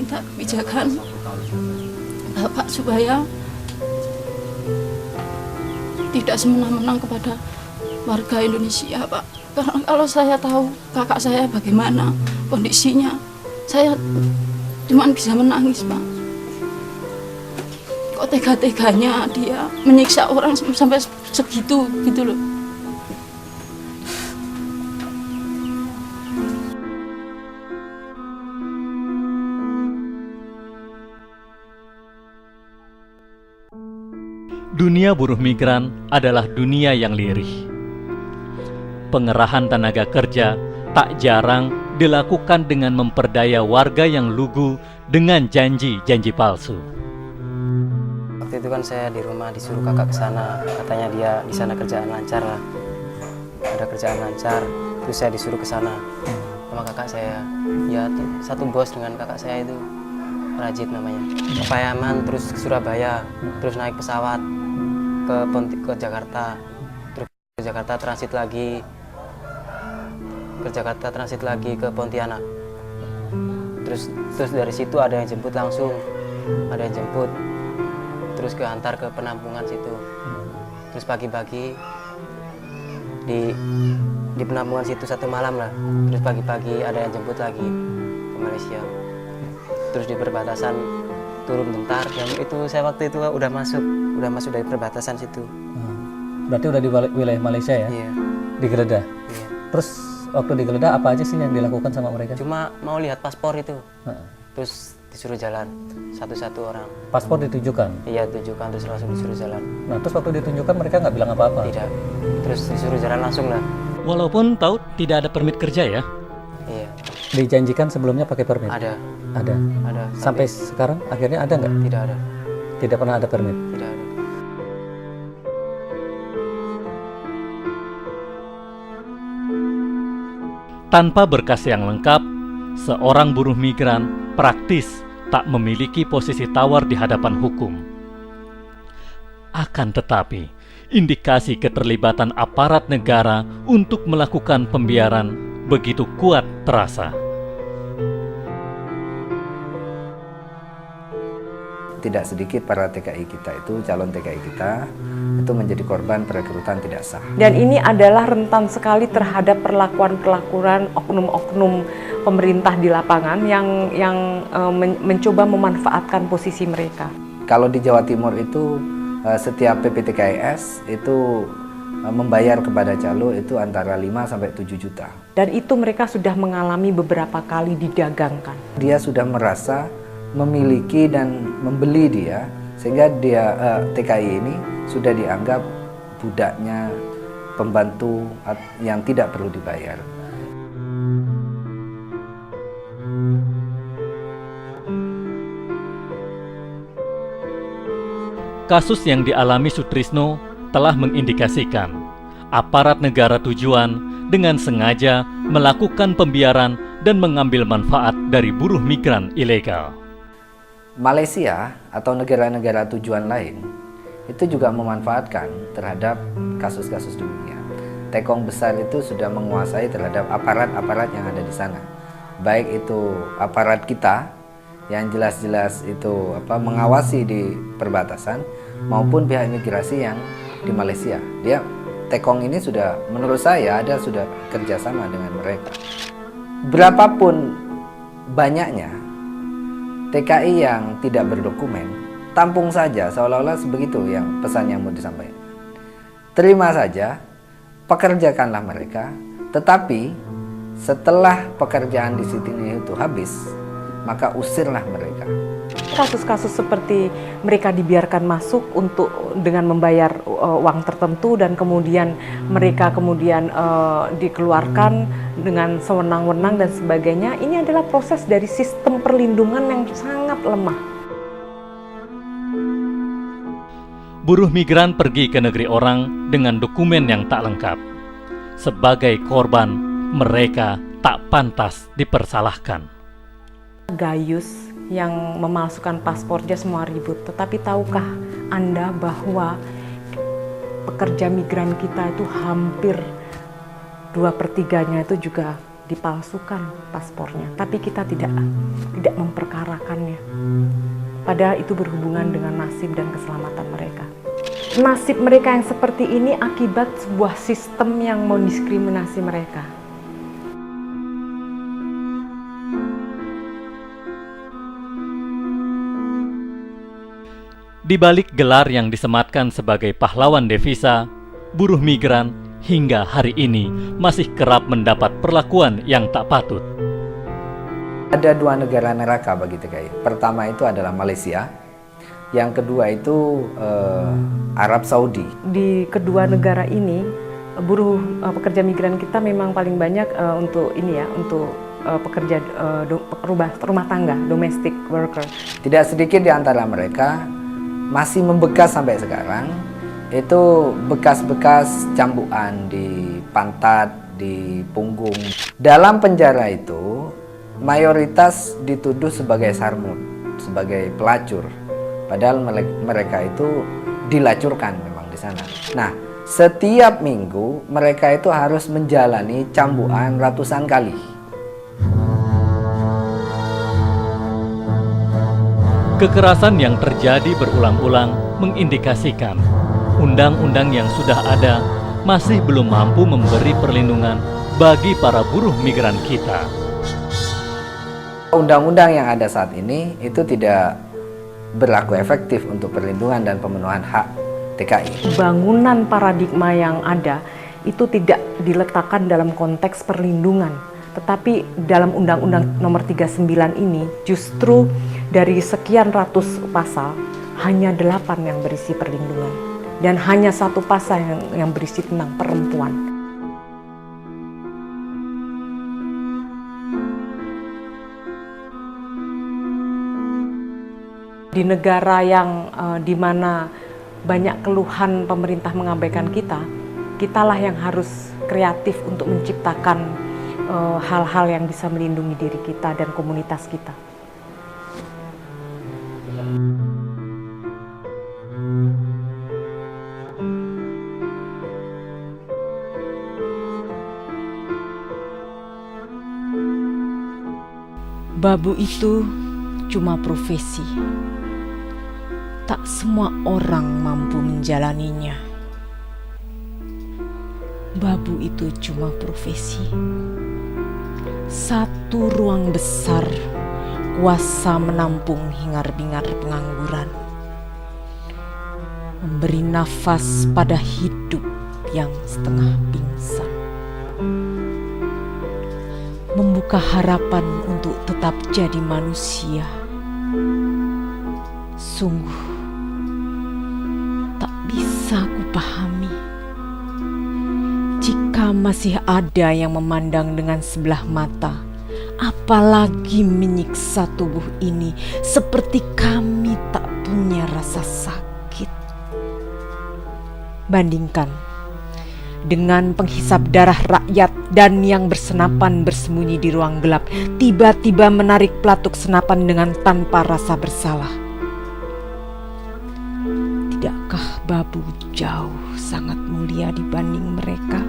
minta kebijakan Bapak supaya tidak semena-mena kepada warga Indonesia, Pak. Karena kalau saya tahu kakak saya bagaimana kondisinya, saya cuma bisa menangis, Pak. Kok tega-teganya dia menyiksa orang sampai segitu gitu loh. Dunia buruh migran adalah dunia yang lirih. Pengerahan tenaga kerja tak jarang dilakukan dengan memperdaya warga yang lugu dengan janji-janji palsu. Waktu itu kan saya di rumah disuruh kakak ke sana, katanya dia di sana kerjaan lancar lah. Ada kerjaan lancar, terus saya disuruh ke sana sama kakak saya. Ya satu bos dengan kakak saya itu, Rajit namanya. Ke Payaman, terus ke Surabaya, terus naik pesawat ke Jakarta, terus ke Jakarta transit lagi, ke Pontianak. Terus dari situ ada yang jemput langsung, ada yang jemput, terus antar ke penampungan situ. Terus pagi-pagi di penampungan situ 1 malam lah. Terus pagi-pagi ada yang jemput lagi ke Malaysia. Terus di perbatasan turun bentar, dan itu saya waktu itu udah masuk dari perbatasan situ. Berarti udah di wilayah Malaysia ya? Iya. Digeledah? Iya. Terus waktu digeledah apa aja sih yang dilakukan sama mereka? Cuma mau lihat paspor itu. Terus disuruh jalan satu-satu orang. Paspor ditunjukkan? Iya, tunjukkan, terus langsung disuruh jalan. Nah, terus waktu ditunjukkan mereka nggak bilang apa-apa? Tidak. Terus disuruh jalan langsung lah. Walaupun tahu tidak ada permit kerja ya. Iya. Dijanjikan sebelumnya pakai permit? Ada. Ada. Sampai sekarang akhirnya ada nggak? Tidak ada. Tidak pernah ada permit? Tidak ada. Tanpa berkas yang lengkap, seorang buruh migran praktis tak memiliki posisi tawar di hadapan hukum. Akan tetapi, indikasi keterlibatan aparat negara untuk melakukan pembiaran begitu kuat terasa. Tidak sedikit para TKI kita itu, calon TKI kita, itu menjadi korban perekrutan tidak sah. Dan ini adalah rentan sekali terhadap perlakuan oknum-oknum pemerintah di lapangan yang mencoba memanfaatkan posisi mereka. Kalau di Jawa Timur itu setiap PPTKIS itu membayar kepada calo itu antara 5 sampai 7 juta. Dan itu mereka sudah mengalami beberapa kali didagangkan. Dia sudah merasa memiliki dan membeli dia, sehingga dia TKI ini sudah dianggap budaknya, pembantu yang tidak perlu dibayar. Kasus yang dialami Sutrisno telah mengindikasikan aparat negara tujuan dengan sengaja melakukan pembiaran dan mengambil manfaat dari buruh migran ilegal. Malaysia atau negara-negara tujuan lain itu juga memanfaatkan terhadap kasus-kasus demikian. Tekong besar itu sudah menguasai terhadap aparat-aparat yang ada di sana. Baik itu aparat kita yang jelas-jelas itu mengawasi di perbatasan maupun pihak imigrasi yang di Malaysia. Tekong ini sudah, menurut saya sudah kerjasama dengan mereka. Berapapun banyaknya TKI yang tidak berdokumen, tampung saja, seolah-olah begitu yang pesan yang mau disampaikan. Terima saja, pekerjakanlah mereka, tetapi setelah pekerjaan di sini itu habis, maka usirlah mereka. Kasus-kasus seperti mereka dibiarkan masuk dengan membayar uang tertentu dan kemudian mereka dikeluarkan dengan sewenang-wenang dan sebagainya, ini adalah proses dari sistem perlindungan yang sangat lemah. Buruh migran pergi ke negeri orang dengan dokumen yang tak lengkap. Sebagai korban, mereka tak pantas dipersalahkan. Gayus yang memalsukan paspornya semua ribut, tetapi tahukah Anda bahwa pekerja migran kita itu hampir 2/3-nya itu juga dipalsukan paspornya, tapi kita tidak memperkarakannya. Padahal itu berhubungan dengan nasib dan keselamatan mereka. Nasib mereka yang seperti ini akibat sebuah sistem yang mendiskriminasi mereka. Di balik gelar yang disematkan sebagai pahlawan devisa, buruh migran hingga hari ini masih kerap mendapat perlakuan yang tak patut. Ada 2 negara neraka bagi TKI. Pertama itu adalah Malaysia, yang kedua itu Arab Saudi. Di kedua negara ini, buruh pekerja migran kita memang paling banyak untuk pekerja rumah tangga, domestic worker. Tidak sedikit di antara mereka masih membekas sampai sekarang, itu bekas-bekas cambukan di pantat, di punggung. Dalam penjara itu, mayoritas dituduh sebagai sarmut, sebagai pelacur. Padahal mereka itu dilacurkan memang di sana. Nah, setiap minggu mereka itu harus menjalani cambukan ratusan kali. Kekerasan yang terjadi berulang-ulang mengindikasikan undang-undang yang sudah ada masih belum mampu memberi perlindungan bagi para buruh migran kita. Undang-undang yang ada saat ini itu tidak berlaku efektif untuk perlindungan dan pemenuhan hak TKI. Bangunan paradigma yang ada itu tidak diletakkan dalam konteks perlindungan, tetapi dalam Undang-Undang Nomor 39 ini justru dari sekian ratus pasal hanya 8 yang berisi perlindungan dan hanya 1 pasal yang berisi tentang perempuan. Di negara yang di mana banyak keluhan pemerintah mengabaikan kita, kitalah yang harus kreatif untuk menciptakan hal-hal yang bisa melindungi diri kita dan komunitas kita. Babu itu cuma profesi. Tak semua orang mampu menjalaninya. Babu itu cuma profesi. Satu ruang besar kuasa menampung hingar-bingar pengangguran. Memberi nafas pada hidup yang setengah pingsan. Membuka harapan untuk tetap jadi manusia. Sungguh tak bisa kupahami jika masih ada yang memandang dengan sebelah mata, apalagi menyiksa tubuh ini seperti kami tak punya rasa sakit. Bandingkan dengan penghisap darah rakyat dan yang bersenapan bersembunyi di ruang gelap, tiba-tiba menarik pelatuk senapan dengan tanpa rasa bersalah. Tidakkah babu jauh sangat mulia dibanding mereka?